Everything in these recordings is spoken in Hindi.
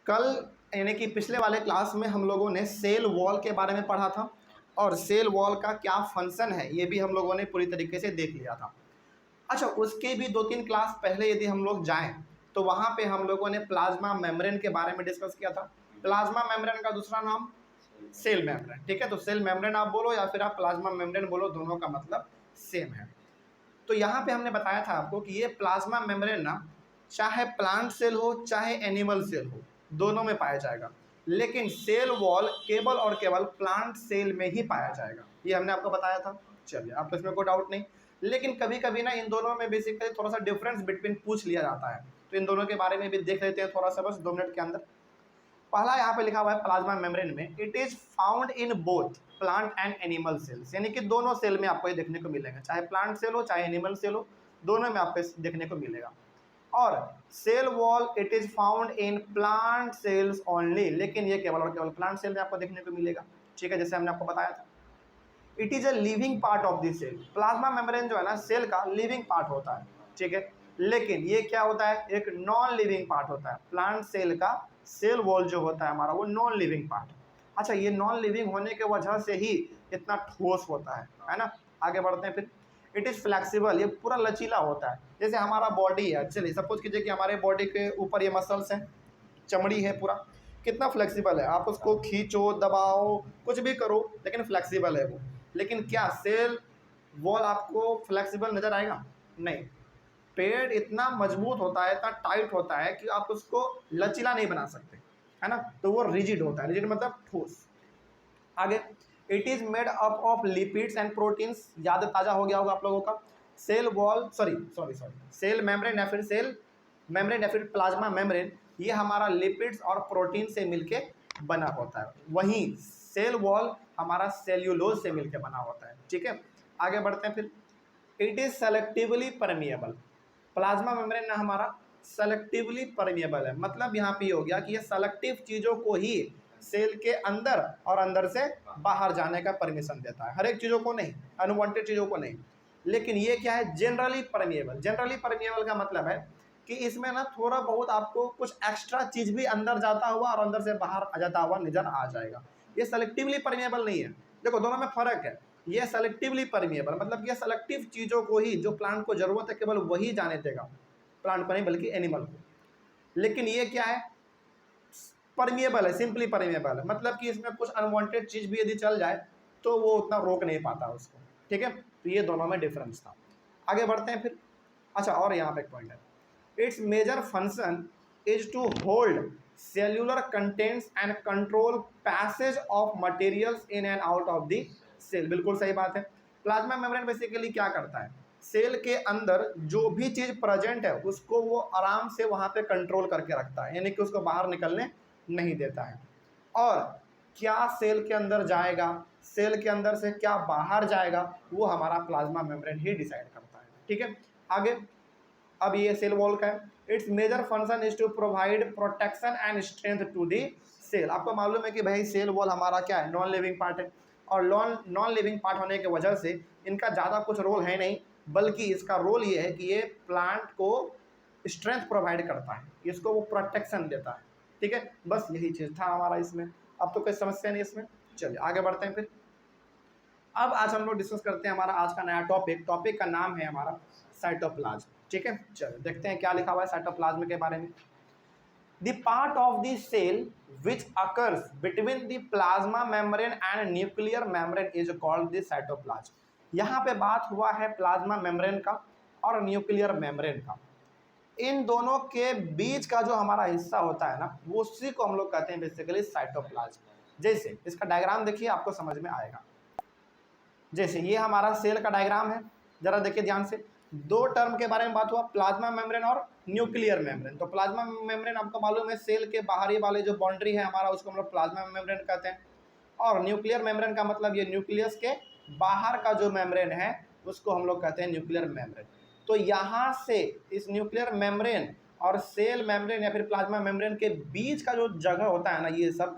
कल यानी कि पिछले वाले क्लास में हम लोगों ने सेल वॉल के बारे में पढ़ा था और सेल वॉल का क्या फंक्शन है ये भी हम लोगों ने पूरी तरीके से देख लिया था। अच्छा, उसके भी 2-3 क्लास पहले यदि हम लोग जाएं तो वहाँ पे हम लोगों ने प्लाज्मा मेम्ब्रेन के बारे में डिस्कस किया था। प्लाज्मा मेम्ब्रेन का दूसरा नाम सेल मेम्ब्रेन, ठीक है। तो सेल मेम्ब्रेन आप बोलो या फिर आप प्लाज्मा मेम्ब्रेन बोलो, दोनों का मतलब सेम है। तो यहाँ पे हमने बताया था आपको कि ये प्लाज्मा मेम्ब्रेन ना चाहे प्लांट सेल हो चाहे एनिमल सेल हो, दोनों में पाया जाएगा, लेकिन सेल वॉल केवल और केवल प्लांट सेल में ही पाया जाएगा। ये हमने आपको बताया था। चलिए, आपको इसमें कोई डाउट नहीं। लेकिन कभी कभी ना इन दोनों में बेसिकली थोड़ा सा डिफरेंस बिटवीन पूछ लिया जाता है, तो इन दोनों के बारे में भी देख लेते हैं थोड़ा सा, बस 2 मिनट के अंदर। पहला यहाँ पे लिखा हुआ है प्लाज्मा मेम्ब्रेन में, it is found in both plant and animal cells, यानी कि दोनों सेल में आपको ये देखने को मिलेगा, चाहे प्लांट सेल हो चाहे एनिमल सेल हो, दोनों में आपको देखने को मिलेगा। और cell wall it is found in plant cells only, लेकिन ये केवल और केवल प्लांट सेल में आपको देखने को मिलेगा, ठीक है, जैसे हमने आपको बताया था। It is a living part of the cell, plasma membrane जो है ना सेल का लिविंग पार्ट होता है, ठीक है, लेकिन ये क्या होता है, एक नॉन लिविंग पार्ट होता है। प्लांट सेल का सेल वॉल जो होता है हमारा वो नॉन लिविंग पार्ट। अच्छा, ये नॉन लिविंग होने के वजह से ही इतना ठोस होता है ना। आगे बढ़ते हैं फिर। इट इज़ फ्लेक्सिबल, ये पूरा लचीला होता है, जैसे हमारा बॉडी है। चलिए सपोज कीजिए कि हमारे बॉडी के ऊपर ये मसल्स हैं, चमड़ी है, पूरा कितना फ्लेक्सिबल है, आप उसको खींचो दबाओ कुछ भी करो लेकिन फ्लेक्सिबल है वो। लेकिन क्या सेल वॉल आपको फ्लेक्सिबल नजर आएगा? नहीं। पेड़ इतना मजबूत होता है, इतना टाइट होता है कि आप उसको लचीला नहीं बना सकते, है ना। तो वो रिजिड होता है, रिजिड मतलब ठोस। आगे, it is made up of lipids and proteins, याद ताजा हो गया होगा आप लोगों का। Cell wall sorry cell membrane या फिर प्लाज्मा मेम्ब्रेन, ये हमारा लिपिड्स और प्रोटीन से मिलके बना होता है। वहीं सेल वॉल हमारा सेल्यूलोज से मिलके बना होता है, ठीक है। आगे बढ़ते हैं फिर। It is selectively permeable, plasma membrane ना हमारा सेलेक्टिवली परमिएबल है, मतलब यहाँ पे हो गया कि ये सेलेक्टिव चीज़ों को ही सेल के अंदर और अंदर से बाहर जाने का परमिशन देता है, हर एक चीज़ों को नहीं, अनवांटेड चीज़ों को नहीं। लेकिन ये क्या है, जनरली परमिएबल। जनरली परमिएबल का मतलब है कि इसमें ना थोड़ा बहुत आपको कुछ एक्स्ट्रा चीज़ भी अंदर जाता हुआ और अंदर से बाहर आ जाता हुआ नजर आ जाएगा। ये सेलेक्टिवली परमिएबल नहीं है, देखो दोनों में फर्क है। ये सेलेक्टिवली परमिएबल मतलब ये सेलेक्टिव चीज़ों को ही, जो प्लांट को जरूरत है केवल वही जाने देगा, प्लांट को नहीं बल्कि एनिमल को। लेकिन ये क्या है, परमिएबल है, सिंपली परमिएबल है, मतलब कि इसमें कुछ अनवांटेड चीज़ भी यदि चल जाए तो वो उतना रोक नहीं पाता उसको, ठीक है। तो ये दोनों में डिफरेंस था। आगे बढ़ते हैं फिर। अच्छा, और यहाँ पे एक पॉइंट है, its major function is to hold cellular contents and control passage of materials in and out of the cell. बिल्कुल सही बात है। प्लाज्मा मेम्ब्रेन बेसिकली क्या करता है, सेल के अंदर जो भी चीज़ प्रेजेंट है उसको वो आराम से वहाँ पे कंट्रोल करके रखता है, यानी कि उसको बाहर निकलने नहीं देता है। और क्या सेल के अंदर जाएगा, सेल के अंदर से क्या बाहर जाएगा, वो हमारा प्लाज्मा मेम्ब्रेन ही डिसाइड करता है, ठीक है। आगे, अब ये सेल वॉल का है, its major function is to provide protection and strength to the cell. आपको मालूम है कि भाई सेल वॉल हमारा क्या है, नॉन लिविंग पार्ट है, और नॉन लिविंग पार्ट होने की वजह से इनका ज़्यादा कुछ रोल है नहीं, बल्कि इसका रोल ये है कि ये प्लांट को स्ट्रेंथ प्रोवाइड करता है, इसको वो प्रोटेक्शन देता है, ठीक है। बस यही चीज़ था हमारा इसमें, अब तो कोई समस्या नहीं इसमें। चलिए आगे बढ़ते हैं फिर। अब आज हम लोग डिस्कस करते हैं हमारा आज का नया टॉपिक का नाम है हमारा साइटोप्लाज्म, ठीक है। चलो देखते हैं क्या लिखा हुआ है साइटोप्लाज्म के बारे में। The part of the cell which occurs between the plasma membrane and nuclear membrane is called the cytoplasm. यहाँ पे बात हुआ है प्लाज्मा मेम्ब्रेन का और न्यूक्लियर मेम्ब्रेन का। इन दोनों के बीच का जो हमारा हिस्सा होता है ना, वो उसी को हम लोग कहते हैं बेसिकली साइटोप्लाज्म। जैसे इसका डायग्राम देखिए, आपको समझ में आएगा। जैसे ये हमारा सेल का डायग्राम है, जरा देखिए ध्यान से। 2 टर्म के बारे में बात हुआ, प्लाज्मा मेम्ब्रेन और न्यूक्लियर मेम्ब्रेन। तो प्लाज्मा मेम्ब्रेन आपको मालूम है सेल के बाहरी वाले जो बाउंड्री है हमारा, उसको हम लोग प्लाज्मा मेम्ब्रेन कहते हैं। और न्यूक्लियर मेम्ब्रेन का मतलब ये न्यूक्लियस के बाहर का जो मेम्ब्रेन है उसको हम लोग कहते हैं न्यूक्लियर मेम्ब्रेन। तो यहाँ से इस न्यूक्लियर मेम्ब्रेन और सेल मेम्ब्रेन या फिर प्लाज्मा मेम्ब्रेन के बीच का जो जगह होता है ना, ये सब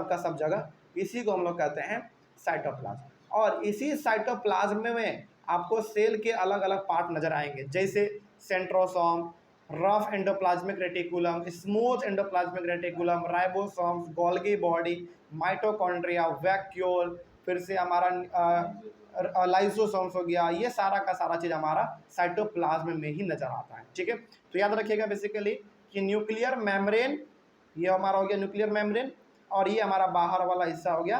का सब जगह इसी को हम लोग कहते हैं साइटोप्लाज्म। और इसी साइटोप्लाज्म में आपको सेल के अलग अलग पार्ट नजर आएंगे, जैसे centrosome, rough endoplasmic reticulum, smooth endoplasmic reticulum, ribosomes, Golgi body, mitochondria, vacuole, फिर से हमारा लाइसोसोम्स हो गया, ये सारा का सारा चीज़ हमारा साइटोप्लाज्म में ही नजर आता है। ठीक है, तो याद रखिएगा बेसिकली कि न्यूक्लियर मेम्ब्रेन, ये हमारा हो गया न्यूक्लियर मेम्ब्रेन, और ये हमारा बाहर वाला हिस्सा हो गया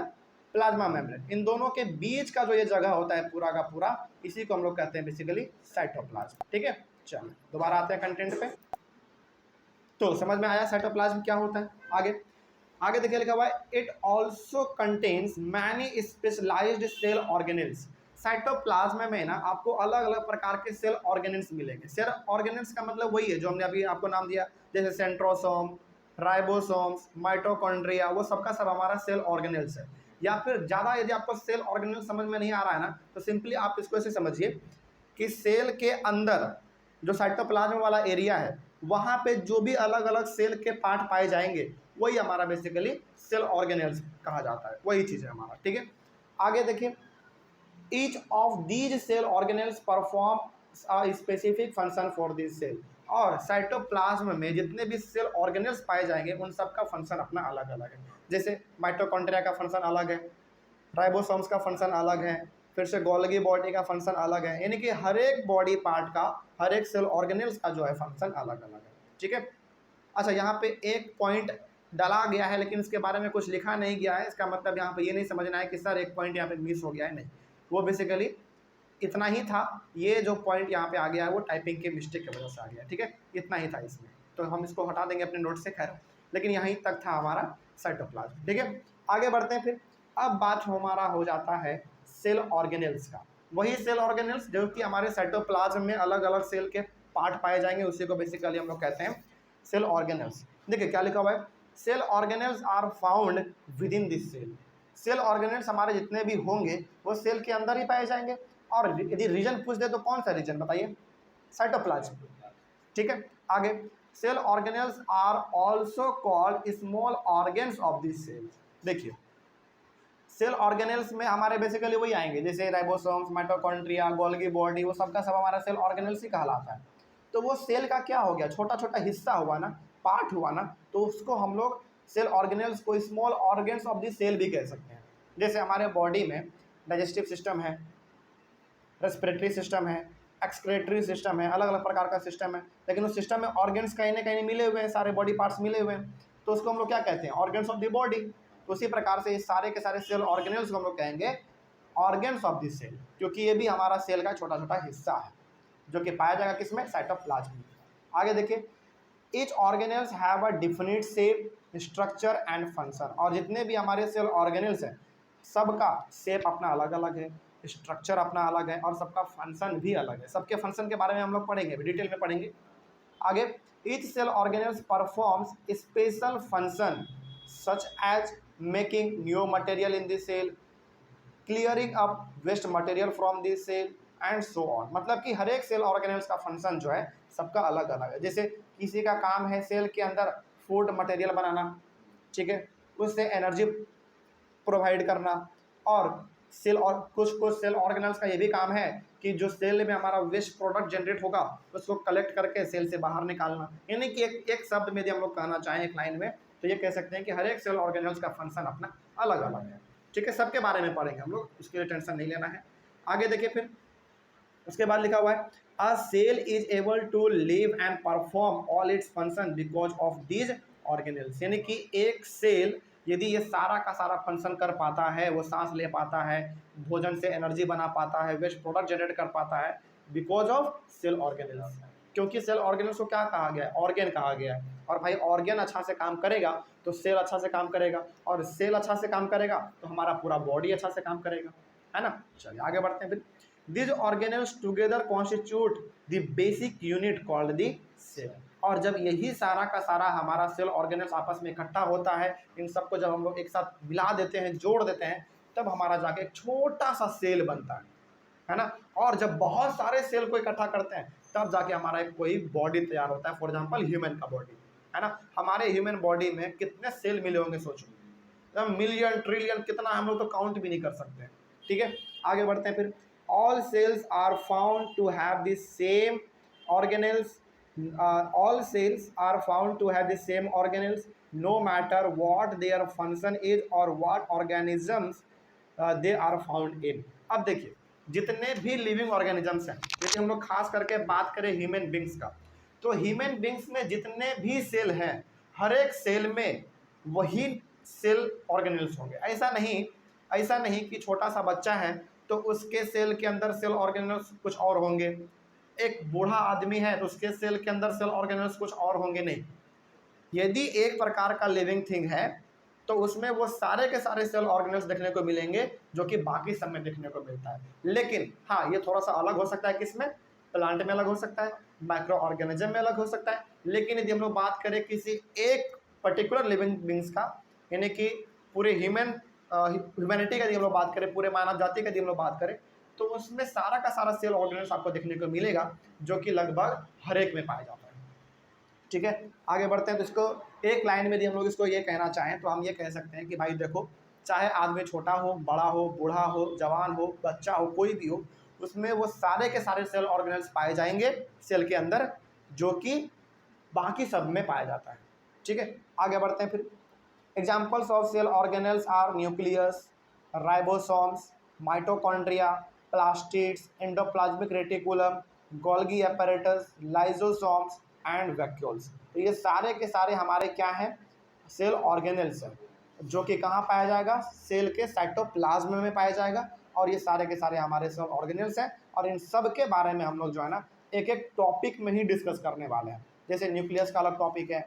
प्लाज्मा मेम्ब्रेन। इन दोनों के बीच का जो ये जगह होता है पूरा का पूरा, इसी को हम लोग कहते हैं बेसिकली साइटोप्लाज्म। ठीक है, चलो दोबारा आते हैं कंटेंट पे। तो समझ में आया साइटोप्लाज्म क्या होता है। आगे आगे देखिए लिखा हुआ है, it also contains many specialized cell organelles. Cytoplasm में ना आपको अलग अलग प्रकार के सेल ऑर्गेनेल्स मिलेंगे। सेल ऑर्गेनेल्स का मतलब वही है जो हमने अभी आपको नाम दिया, जैसे सेंट्रोसोम, राइबोसोम्स, माइटोकॉन्ड्रिया, वो सबका सब हमारा सेल ऑर्गेनेल्स है। या फिर ज़्यादा यदि आपको सेल ऑर्गेनेल्स समझ में नहीं आ रहा है ना, तो सिंपली आप इसको ऐसे समझिए कि सेल के अंदर जो साइटोप्लाज्म वाला एरिया है, वहाँ पे जो भी अलग अलग सेल के पार्ट पाए जाएंगे वही हमारा बेसिकली सेल ऑर्गेनेल्स कहा जाता है, वही चीज़ है हमारा। ठीक है, आगे देखिए, each of these cell organelles perform a specific function for this cell. और साइटोप्लाज्म में जितने भी सेल ऑर्गेनेल्स पाए जाएंगे उन सब का फंक्शन अपना अलग अलग है। जैसे माइटोकॉन्ड्रिया का फंक्शन अलग है, राइबोसोम्स का फंक्शन अलग है, फिर से गोल्गी बॉडी का फंक्शन अलग है, यानी कि हर एक बॉडी पार्ट का, हर एक सेल ऑर्गेनेल्स का जो है फंक्शन अलग अलग है। ठीक है, अच्छा यहाँ पे एक पॉइंट डाला गया है लेकिन इसके बारे में कुछ लिखा नहीं गया है, इसका मतलब यहाँ पे ये नहीं समझना है कि सर एक पॉइंट यहाँ पे मिस हो गया है, नहीं, वो बेसिकली इतना ही था। ये जो पॉइंट यहाँ पे आ गया है वो टाइपिंग के मिस्टेक की वजह से आ गया। ठीक है, इतना ही था इसमें, तो हम इसको हटा देंगे अपने नोट से, खैर, लेकिन यहीं तक था हमारा साइटोप्लाज्म। ठीक है, आगे बढ़ते हैं फिर। अब बात हमारा हो जाता है सेल ऑर्गेनेल्स का। वही सेल ऑर्गेनेल्स जो कि हमारे साइटोप्लाज्म में अलग अलग सेल के पार्ट पाए जाएंगे, उसी को बेसिकली हम लोग कहते हैं सेल ऑर्गेनेल्स। देखिए क्या लिखा हुआ है, cell organelles are found within this cell. Cell organelles हमारे जितने भी होंगे वो सेल के अंदर ही पाए जाएंगे। और यदि रीजन पूछ दे तो कौन सा रीजन बताइए, साइटोप्लाज्म। ठीक है, आगे, cell organelles are also called small organs of this cell. देखिए सेल ऑर्गेनेल्स में हमारे बेसिकली वही आएंगे, जैसे राइबोसोम्स, माइटोकॉन्ड्रिया, गोल्गी बॉडी, वो सबका सब हमारा सेल ऑर्गेनेल्स ही कहलाता है। तो वो सेल का क्या हो गया, छोटा छोटा हिस्सा हुआ ना, पार्ट हुआ ना, तो उसको हम लोग सेल ऑर्गेनेल्स को small organs of the cell भी कह सकते हैं। जैसे हमारे बॉडी में डाइजेस्टिव सिस्टम है, रेस्पिरेटरी सिस्टम है, एक्सक्रेटरी सिस्टम है, अलग अलग प्रकार का सिस्टम है, लेकिन उस सिस्टम में ऑर्गेन्स कहीं ना कहीं मिले हुए हैं, सारे बॉडी पार्ट्स मिले हुए हैं, तो उसको हम लोग क्या कहते हैं, ऑर्गेन्स ऑफ द बॉडी। तो उसी प्रकार से इस सारे के सारे सेल ऑर्गेनेल्स को हम लोग कहेंगे ऑर्गेन्स ऑफ द सेल, क्योंकि ये भी हमारा सेल का छोटा छोटा हिस्सा है जो कि पाया जाएगा किसमें, साइटोप्लाज्म में। आगे देखिए, each organelles have a definite shape, structure and function. और जितने भी हमारे सेल ऑर्गेनेल्स हैं सबका शेप अपना अलग अलग है, स्ट्रक्चर अपना अलग है, और सबका फंक्शन भी अलग है। सबके फंक्शन के बारे में हम लोग पढ़ेंगे, डिटेल में पढ़ेंगे आगे। Each cell organelles performs special function such as making new material in this cell, clearing up waste material from this cell and so on. मतलब कि हर एक सेल ऑर्गेनेल्स का फंक्शन जो है सबका अलग अलग है। जैसे किसी का काम है सेल के अंदर फूड मटेरियल बनाना, ठीक है, उससे एनर्जी प्रोवाइड करना, और सेल और कुछ सेल ऑर्गेनेल्स का ये भी काम है कि जो सेल में हमारा वेस्ट प्रोडक्ट जनरेट होगा उसको कलेक्ट करके सेल से बाहर निकालना। यानी कि एक शब्द में यदि हम लोग कहना चाहें एक लाइन में, तो ये कह सकते हैं कि हर एक सेल ऑर्गेनेल्स का फंक्शन अपना अलग अलग है। ठीक है, सबके बारे में पढ़ेंगे हम लोग, उसके लिए टेंशन नहीं लेना है। आगे देखिए फिर उसके बाद लिखा हुआ है, a cell is able to live and perform all its function because of these organelles. यानी कि एक सेल यदि ये सारा का सारा फंक्शन कर पाता है, वो सांस ले पाता है, भोजन से एनर्जी बना पाता है, वेस्ट प्रोडक्ट जनरेट कर पाता है, बिकॉज ऑफ सेल ऑर्गेनेल्स। क्योंकि सेल ऑर्गेनेल्स को क्या कहा गया है, ऑर्गेन कहा गया है। और भाई ऑर्गेन अच्छा से काम करेगा तो सेल अच्छा से काम करेगा, और सेल अच्छा से काम करेगा तो हमारा पूरा बॉडी अच्छा से काम करेगा, है ना। चलिए आगे बढ़ते हैं फिर। These organelles together constitute the basic unit called the cell। और जब यही सारा का सारा हमारा सेल ऑर्गेनेल्स आपस में इकट्ठा होता है, इन सबको जब हम लोग एक साथ मिला देते हैं, जोड़ देते हैं, तब हमारा जाके एक छोटा सा सेल बनता है ना। और जब बहुत सारे सेल को इकट्ठा करते हैं तब जाके हमारा एक कोई बॉडी तैयार होता है। फॉर एग्जाम्पल ह्यूमन का बॉडी, है ना। हमारे ह्यूमन बॉडी में कितने सेल मिले होंगे सोचो, मिलियन ट्रिलियन, कितना हम लोग तो काउंट भी नहीं कर सकते। ठीक है, आगे बढ़ते हैं फिर। All cells are found to have the same organelles all cells are found to have the same organelles no matter what their function is or what organisms they are found in। अब देखिए जितने भी लिविंग ऑर्गेनिजम्स हैं, जैसे हम लोग खास करके बात करें ह्यूमन बींग्स का, तो ह्यूमन बींग्स में जितने भी सेल हैं हर एक सेल में वही सेल ऑर्गेनेल्स होंगे। ऐसा नहीं कि छोटा सा बच्चा है तो उसके सेल के अंदर सेल ऑर्गेनेल्स कुछ और होंगे, एक बूढ़ा आदमी है तो उसके सेल के अंदर सेल ऑर्गेनेल्स कुछ और होंगे, नहीं। यदि एक प्रकार का लिविंग थिंग है तो उसमें वो सारे के सारे सेल ऑर्गेनेल्स देखने को मिलेंगे जो कि बाकी सब में देखने को मिलता है। लेकिन हाँ, ये थोड़ा सा अलग हो सकता है, किसमें? प्लांट में अलग हो सकता है, माइक्रो ऑर्गेनिज्म में अलग हो सकता है। लेकिन यदि हम लोग बात करें किसी एक पर्टिकुलर लिविंग बींग्स का, यानी कि पूरे ह्यूमैनिटी का यदि हम लोग बात करें, पूरे मानव जाति का यदि हम लोग बात करें, तो उसमें सारा का सारा सेल ऑर्गेनेल्स आपको देखने को मिलेगा जो कि लगभग हर एक में पाया जाता है। ठीक है, आगे बढ़ते हैं। तो इसको एक लाइन में यदि हम लोग इसको ये कहना चाहें तो हम ये कह सकते हैं कि भाई देखो, चाहे आदमी छोटा हो, बड़ा हो, बूढ़ा हो, जवान हो, बच्चा हो, कोई भी हो, उसमें वो सारे के सारे सेल ऑर्गेनेल्स पाए जाएंगे सेल के अंदर जो कि बाकी सब में पाया जाता है। ठीक है, आगे बढ़ते हैं फिर। Examples of cell organelles are nucleus, ribosomes, mitochondria, plastids, endoplasmic reticulum, Golgi apparatus, lysosomes and vacuoles. तो ये सारे के सारे हमारे क्या हैं? सेल ऑर्गेनेल्स हैं, जो कि कहाँ पाया जाएगा? सेल के साइटोप्लाज्म में पाया जाएगा। और ये सारे के सारे हमारे सेल ऑर्गेनेल्स हैं और इन सब के बारे में हम लोग जो है ना एक एक टॉपिक में ही डिस्कस करने वाले हैं। जैसे न्यूक्लियस का अलग टॉपिक है,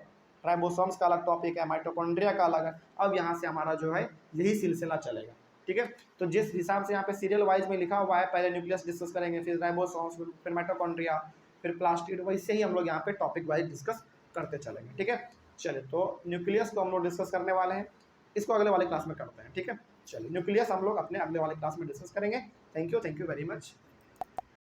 राइबोसोम्स का अलग टॉपिक है, माइटोकॉन्ड्रिया का अलग है। अब यहाँ से हमारा जो है यही सिलसिला चलेगा। ठीक है, तो जिस हिसाब से यहाँ पे सीरियल वाइज में लिखा हुआ है, पहले न्यूक्लियस डिस्कस करेंगे, फिर राइबोसोम्स, फिर माइटोकॉन्ड्रिया, फिर प्लास्टिड, वैसे ही हम लोग यहाँ पे टॉपिक वाइज डिस्कस करते चलेंगे। ठीक है, चलिए, तो न्यूक्लियस को हम लोग डिस्कस करने वाले हैं, इसको अगले वाले क्लास में करते हैं। ठीक है, चलिए, न्यूक्लियस हम लोग अपने अगले वाले क्लास में डिस्कस करेंगे। Thank you very much.